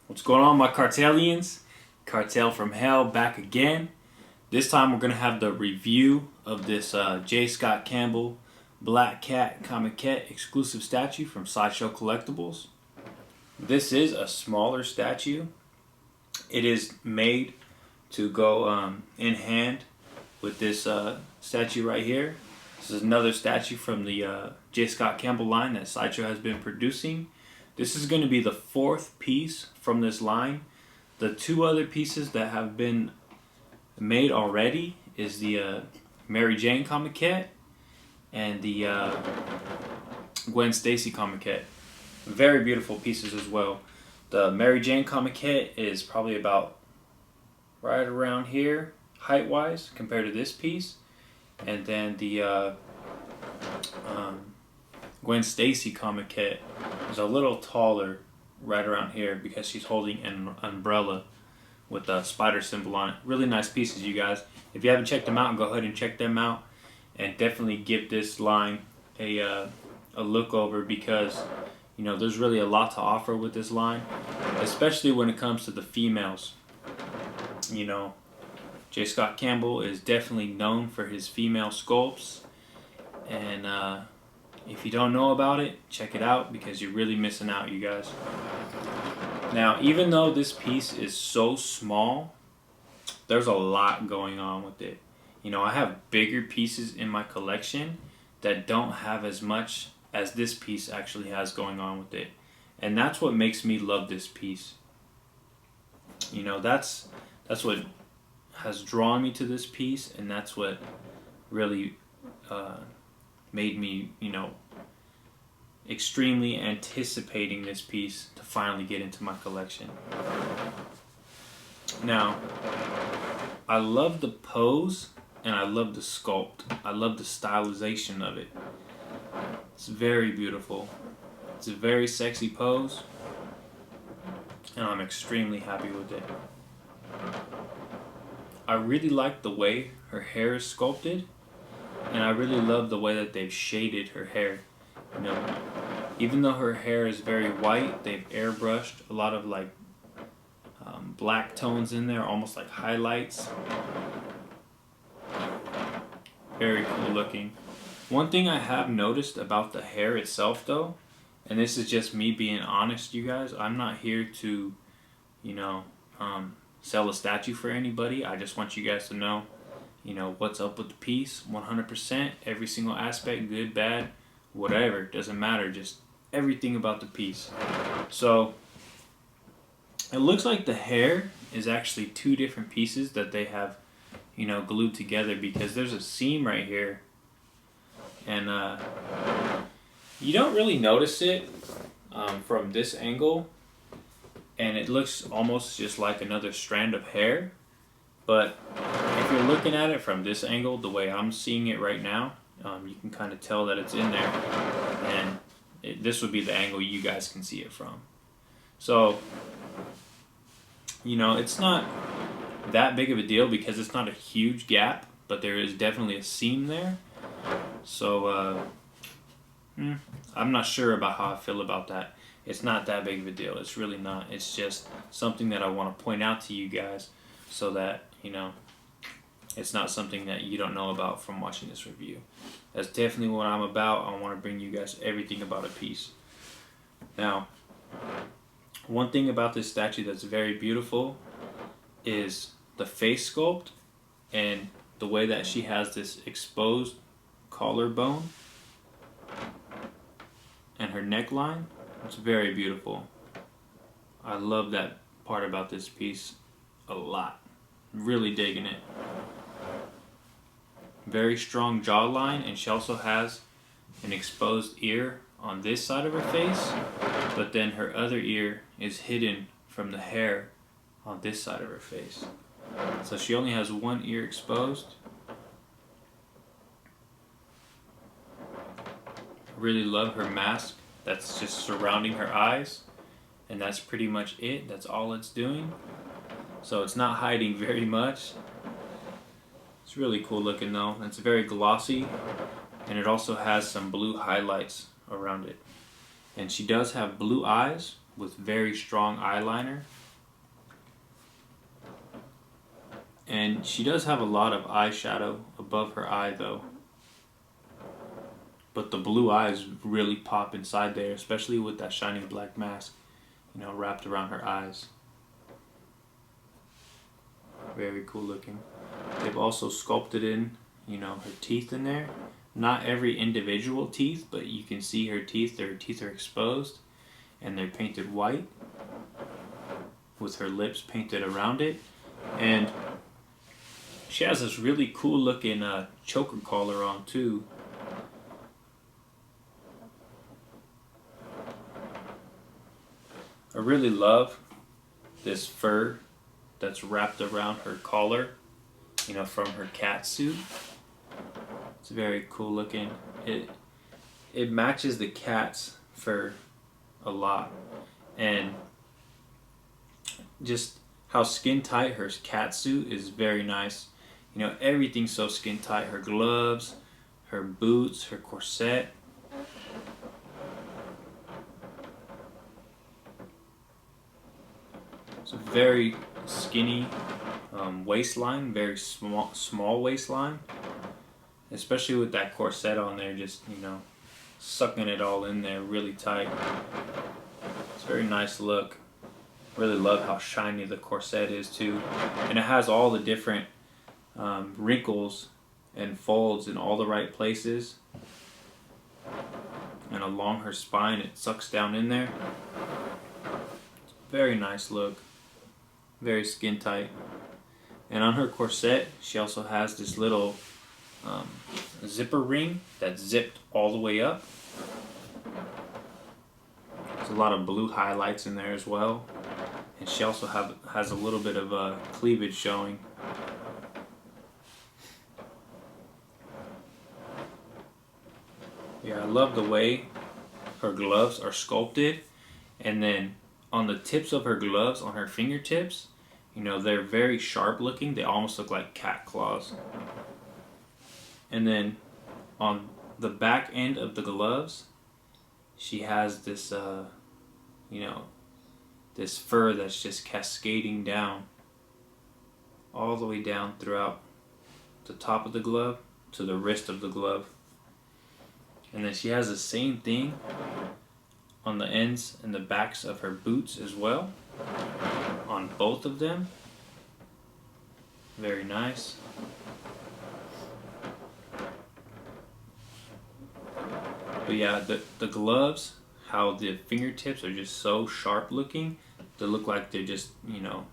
What's going on, my Cartelians? Cartel from Hell back again. This time we're going to have the review of this J. Scott Campbell Black Cat comiquette exclusive statue from Sideshow Collectibles. This is a smaller statue. It is made to go in hand with this statue right here. This is another statue from the J. Scott Campbell line that Sideshow has been producing. This is going to be the fourth piece from this line. The two other pieces that have been made already is the Mary Jane comiquette and the Gwen Stacy comiquette. Very beautiful pieces as well. The Mary Jane comiquette is probably about right around here height-wise compared to this piece, and then the Gwen Stacy comiquette is a little taller right around here because she's holding an umbrella with a spider symbol on it. Really nice pieces, you guys. If you haven't checked them out, go ahead and check them out, and definitely give this line a look over, because you know there's really a lot to offer with this line, especially when it comes to the females. You know, J. Scott Campbell is definitely known for his female sculpts, and if you don't know about it, check it out, because you're really missing out, you guys. Now, even though this piece is so small, there's a lot going on with it. You know, I have bigger pieces in my collection that don't have as much as this piece actually has going on with it. And that's what makes me love this piece. You know, that's what has drawn me to this piece, and that's what really made me, you know, extremely anticipating this piece to finally get into my collection. Now, I love the pose and I love the sculpt. I love the stylization of it. It's very beautiful. It's a very sexy pose, and I'm extremely happy with it. I really like the way her hair is sculpted, and I really love the way that they've shaded her hair. You know, even though her hair is very white, they've airbrushed a lot of like black tones in there, almost like highlights. Very cool looking. One thing I have noticed about the hair itself, though, and this is just me being honest, you guys, I'm not here to, you know, sell a statue for anybody. I just want you guys to know, you know, what's up with the piece. 100%, every single aspect, good, bad, whatever, doesn't matter, just everything about the piece. So it looks like the hair is actually two different pieces that they have, you know, glued together, because there's a seam right here, and you don't really notice it from this angle, and it looks almost just like another strand of hair. But if you're looking at it from this angle, the way I'm seeing it right now, you can kind of tell that it's in there, and this would be the angle you guys can see it from. So, you know, it's not that big of a deal because it's not a huge gap, but there is definitely a seam there. So, I'm not sure about how I feel about that. It's not that big of a deal. It's really not. It's just something that I want to point out to you guys, so that, you know, it's not something that you don't know about from watching this review. That's definitely what I'm about. I want to bring you guys everything about a piece. Now, one thing about this statue that's very beautiful is the face sculpt and the way that she has this exposed collarbone and her neckline. It's very beautiful. I love that part about this piece a lot. Really digging it. Very strong jawline, and she also has an exposed ear on this side of her face, but then her other ear is hidden from the hair on this side of her face. So she only has one ear exposed. I really love her mask that's just surrounding her eyes, and that's pretty much it. That's all it's doing. So it's not hiding very much. It's really cool looking though. It's very glossy, and it also has some blue highlights around it. And she does have blue eyes with very strong eyeliner. And she does have a lot of eyeshadow above her eye though. But the blue eyes really pop inside there, especially with that shiny black mask, you know, wrapped around her eyes. Very cool looking. They've also sculpted in, you know, her teeth in there. Not every individual teeth, but you can see her teeth. Her teeth are exposed and they're painted white with her lips painted around it. And she has this really cool looking choker collar on too. I really love this fur that's wrapped around her collar, you know, from her cat suit. It's very cool looking. It matches the cat's fur a lot, and just how skin tight her cat suit is very nice. You know, everything's so skin tight. Her gloves, her boots, her corset. It's a very skinny waistline, very small waistline, especially with that corset on there, just, you know, sucking it all in there really tight. It's a very nice look. Really love how shiny the corset is too, and it has all the different wrinkles and folds in all the right places, and along her spine it sucks down in there. Very nice look. Very skin tight. And on her corset she also has this little zipper ring that's zipped all the way up. There's a lot of blue highlights in there as well, and she also has a little bit of cleavage showing. Yeah, I love the way her gloves are sculpted, and then on the tips of her gloves, on her fingertips, you know, they're very sharp looking. They almost look like cat claws. And then on the back end of the gloves, she has this, you know, this fur that's just cascading down all the way down throughout the top of the glove to the wrist of the glove. And then she has the same thing on the ends and the backs of her boots as well, on both of them. Very nice. But yeah, the gloves, how the fingertips are just so sharp looking. They look like they're just, you know,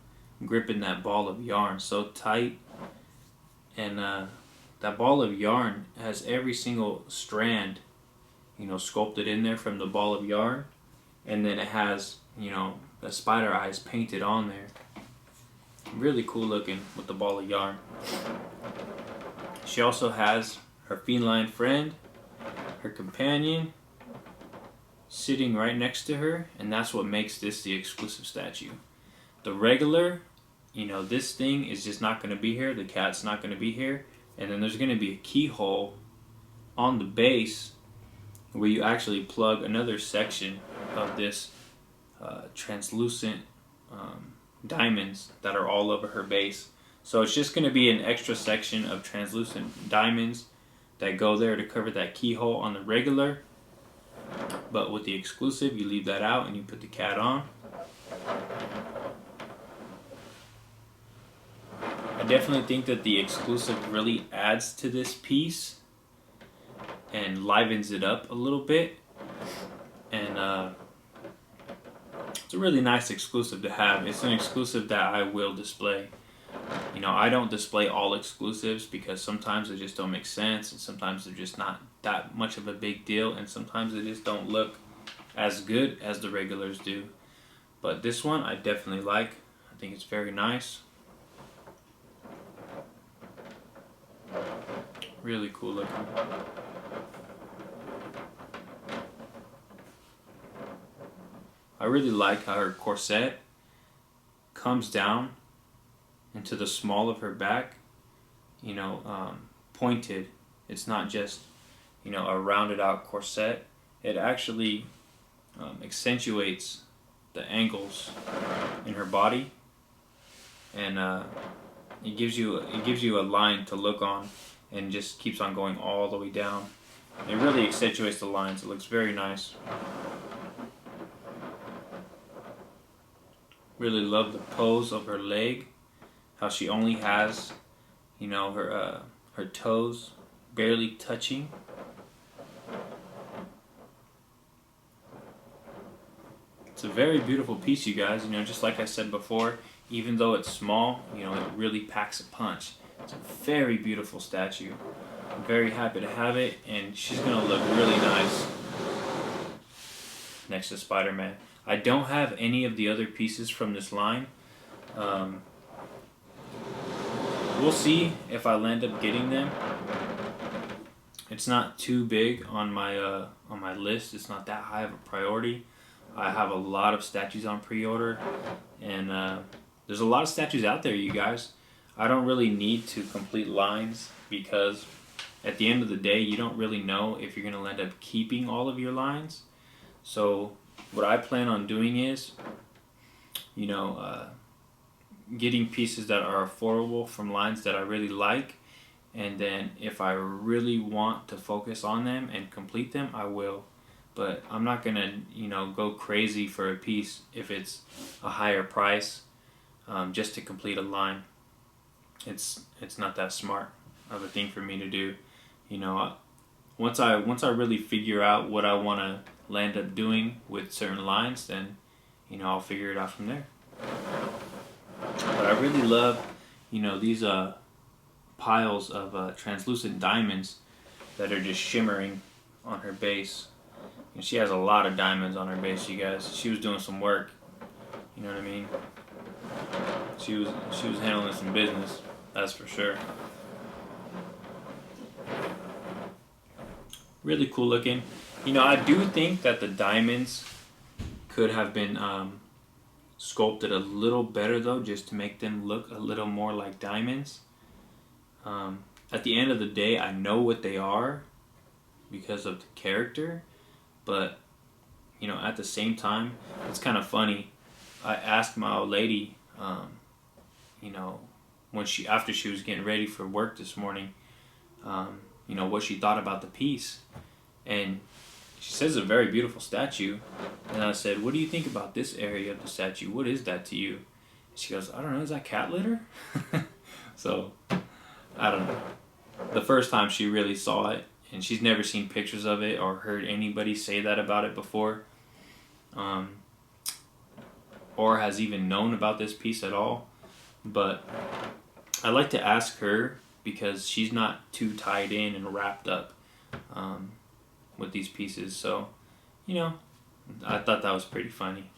gripping that ball of yarn so tight. And that ball of yarn has every single strand, you know, sculpted in there from the ball of yarn. And then it has, you know, the spider eyes painted on there. Really cool looking with the ball of yarn. She also has her feline friend, her companion, sitting right next to her, and that's what makes this the exclusive statue. The regular, you know, this thing is just not going to be here. The cat's not going to be here. And then there's going to be a keyhole on the base where you actually plug another section of this translucent diamonds that are all over her base. So it's just going to be an extra section of translucent diamonds that go there to cover that keyhole on the regular. But with the exclusive, you leave that out and you put the cat on. I definitely think that the exclusive really adds to this piece and livens it up a little bit. And it's a really nice exclusive to have. It's an exclusive that I will display. You know, I don't display all exclusives because sometimes they just don't make sense, and sometimes they're just not that much of a big deal, and sometimes they just don't look as good as the regulars do. But this one I definitely like. I think it's very nice. Really cool looking. I really like how her corset comes down into the small of her back, you know, pointed. It's not just, you know, a rounded out corset. It actually accentuates the angles in her body, and it gives you a line to look on, and just keeps on going all the way down. It really accentuates the lines. It looks very nice. Really love the pose of her leg, how she only has, you know, her toes barely touching. It's a very beautiful piece, you guys. You know, just like I said before, even though it's small, you know, it really packs a punch. It's a very beautiful statue. I'm very happy to have it, and she's gonna look really nice next to Spider-Man. I don't have any of the other pieces from this line. We'll see if I end up getting them. It's not too big on my list. It's not that high of a priority. I have a lot of statues on pre-order, and there's a lot of statues out there, you guys. I don't really need to complete lines, because at the end of the day, you don't really know if you're going to end up keeping all of your lines. So what I plan on doing is, you know, getting pieces that are affordable from lines that I really like, and then if I really want to focus on them and complete them, I will. But I'm not gonna, you know, go crazy for a piece if it's a higher price just to complete a line. It's not that smart of a thing for me to do. You know, once I really figure out what I want to land up doing with certain lines, then, you know, I'll figure it out from there. But I really love, you know, these piles of translucent diamonds that are just shimmering on her base. And she has a lot of diamonds on her base, you guys. She was doing some work. You know what I mean? She was handling some business, that's for sure. Really cool looking. You know, I do think that the diamonds could have been sculpted a little better though, just to make them look a little more like diamonds. At the end of the day, I know what they are because of the character, but you know, at the same time, it's kind of funny. I asked my old lady, you know, after she was getting ready for work this morning, you know, what she thought about the piece, and she says it's a very beautiful statue. And I said, "What do you think about this area of the statue? What is that to you?" She goes, "I don't know. Is that cat litter?" So I don't know. The first time she really saw it, and she's never seen pictures of it or heard anybody say that about it before, or has even known about this piece at all. But I like to ask her because she's not too tied in and wrapped up with these pieces. So, you know, I thought that was pretty funny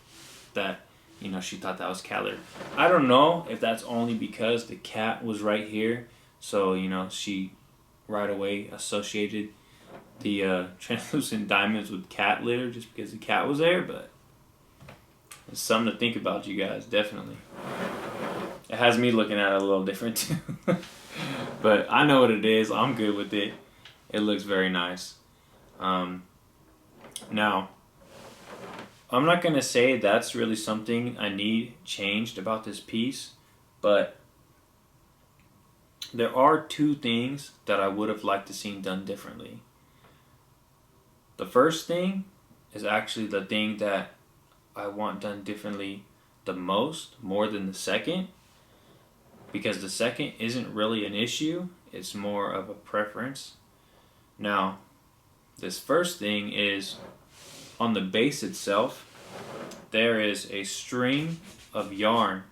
that, you know, she thought that was cat litter. I don't know if that's only because the cat was right here, so, you know, she right away associated the translucent diamonds with cat litter just because the cat was there, but it's something to think about, you guys, definitely. It has me looking at it a little different too. But I know what it is. I'm good with it. It looks very nice. Now, I'm not going to say that's really something I need changed about this piece, but there are two things that I would have liked to see done differently. The first thing is actually the thing that I want done differently the most, more than the second, because the second isn't really an issue, it's more of a preference. Now, this first thing is on the base itself, there is a string of yarn,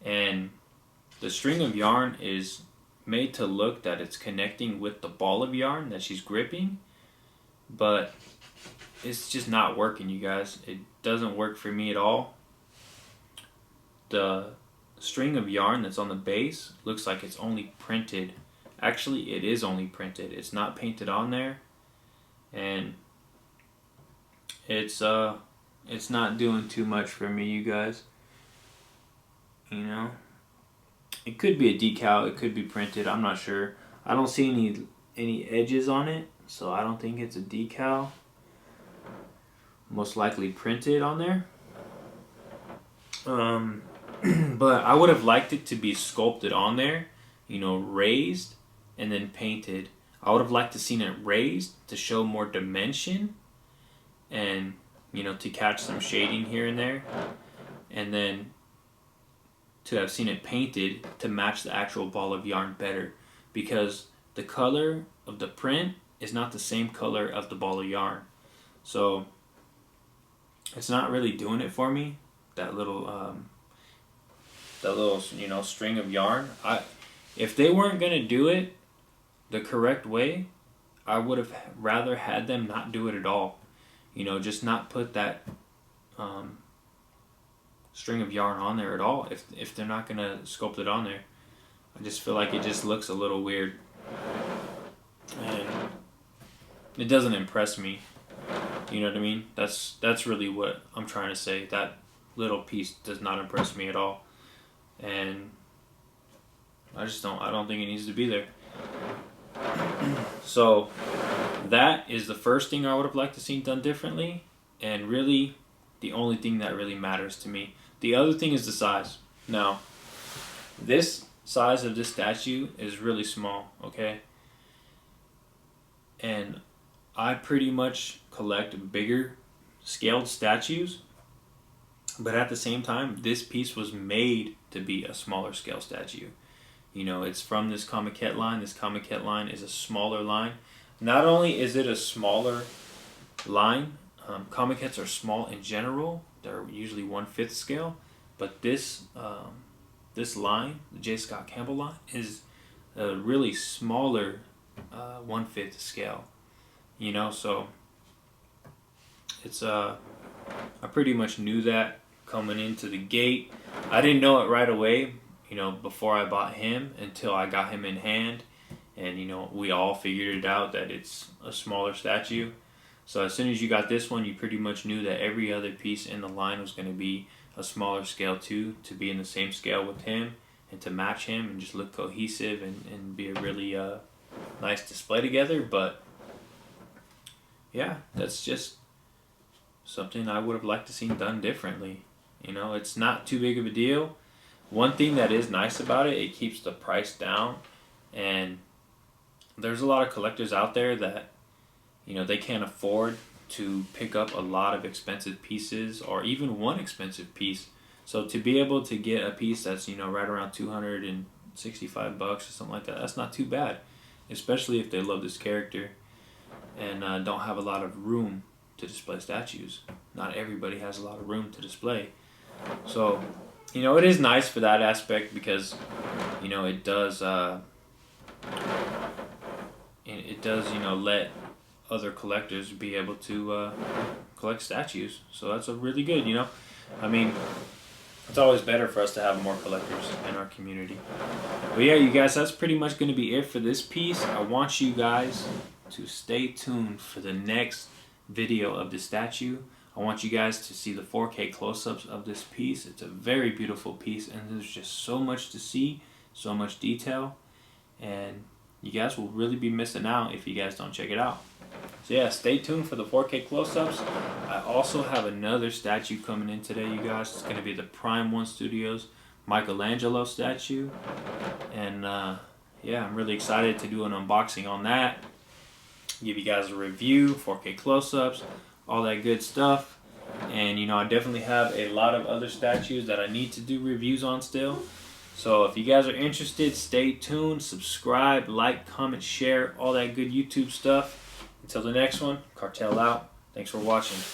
and the string of yarn is made to look that it's connecting with the ball of yarn that she's gripping, but it's just not working, you guys. It doesn't work for me at all. The string of yarn that's on the base looks like it's only printed. Actually, it is only printed. It's not painted on there, and it's not doing too much for me, you guys. You know, it could be a decal, it could be printed, I'm not sure. I don't see any edges on it, so I don't think it's a decal. Most likely printed on there. But I would have liked it to be sculpted on there, you know, raised and then painted. I would have liked to seen it raised to show more dimension and, you know, to catch some shading here and there. And then to have seen it painted to match the actual ball of yarn better, because the color of the print is not the same color of the ball of yarn. So it's not really doing it for me. That little you know, string of yarn. If they weren't gonna do it the correct way, I would have rather had them not do it at all. You know, just not put that string of yarn on there at all. If they're not gonna sculpt it on there, I just feel like it just looks a little weird, and it doesn't impress me. You know what I mean? That's really what I'm trying to say. That little piece does not impress me at all, and I don't think it needs to be there. So that is the first thing I would have liked to see done differently, and really the only thing that really matters to me. The other thing is the size. Now, this size of this statue is really small, okay? And I pretty much collect bigger scaled statues, but at the same time, this piece was made to be a smaller scale statue. You know, it's from this comiquette line. This comiquette line is a smaller line. Not only is it a smaller line, comiquettes are small in general. They're usually 1/5 scale, but this line, the J. Scott Campbell line, is a really smaller 1/5 scale. You know, so it's I pretty much knew that coming into the gate. I didn't know it right away, you know, before I bought him, until I got him in hand, and you know, we all figured it out that it's a smaller statue. So as soon as you got this one, you pretty much knew that every other piece in the line was going to be a smaller scale too, to be in the same scale with him and to match him and just look cohesive and be a really nice display together. But yeah, that's just something I would have liked to see done differently. You know, it's not too big of a deal. One thing that is nice about it, it keeps the price down, and there's a lot of collectors out there that, you know, they can't afford to pick up a lot of expensive pieces or even one expensive piece. So to be able to get a piece that's, you know, right around $265 or something like that, that's not too bad, especially if they love this character and don't have a lot of room to display statues. Not everybody has a lot of room to display. So, you know, it is nice for that aspect, because, you know, it does, you know, let other collectors be able to collect statues. So that's a really good, you know. I mean, it's always better for us to have more collectors in our community. But yeah, you guys, that's pretty much going to be it for this piece. I want you guys to stay tuned for the next video of the statue. I want you guys to see the 4K close-ups of this piece. It's a very beautiful piece, and there's just so much to see, so much detail, and you guys will really be missing out if you guys don't check it out. So yeah, stay tuned for the 4K close-ups. I also have another statue coming in today, you guys. It's going to be the Prime One Studios Michelangelo statue, and yeah, I'm really excited to do an unboxing on that, give you guys a review, 4K close-ups, all that good stuff. And you know, I definitely have a lot of other statues that I need to do reviews on still. So if you guys are interested, stay tuned, subscribe, like, comment, share, all that good YouTube stuff. Until the next one, Cartel out. Thanks for watching.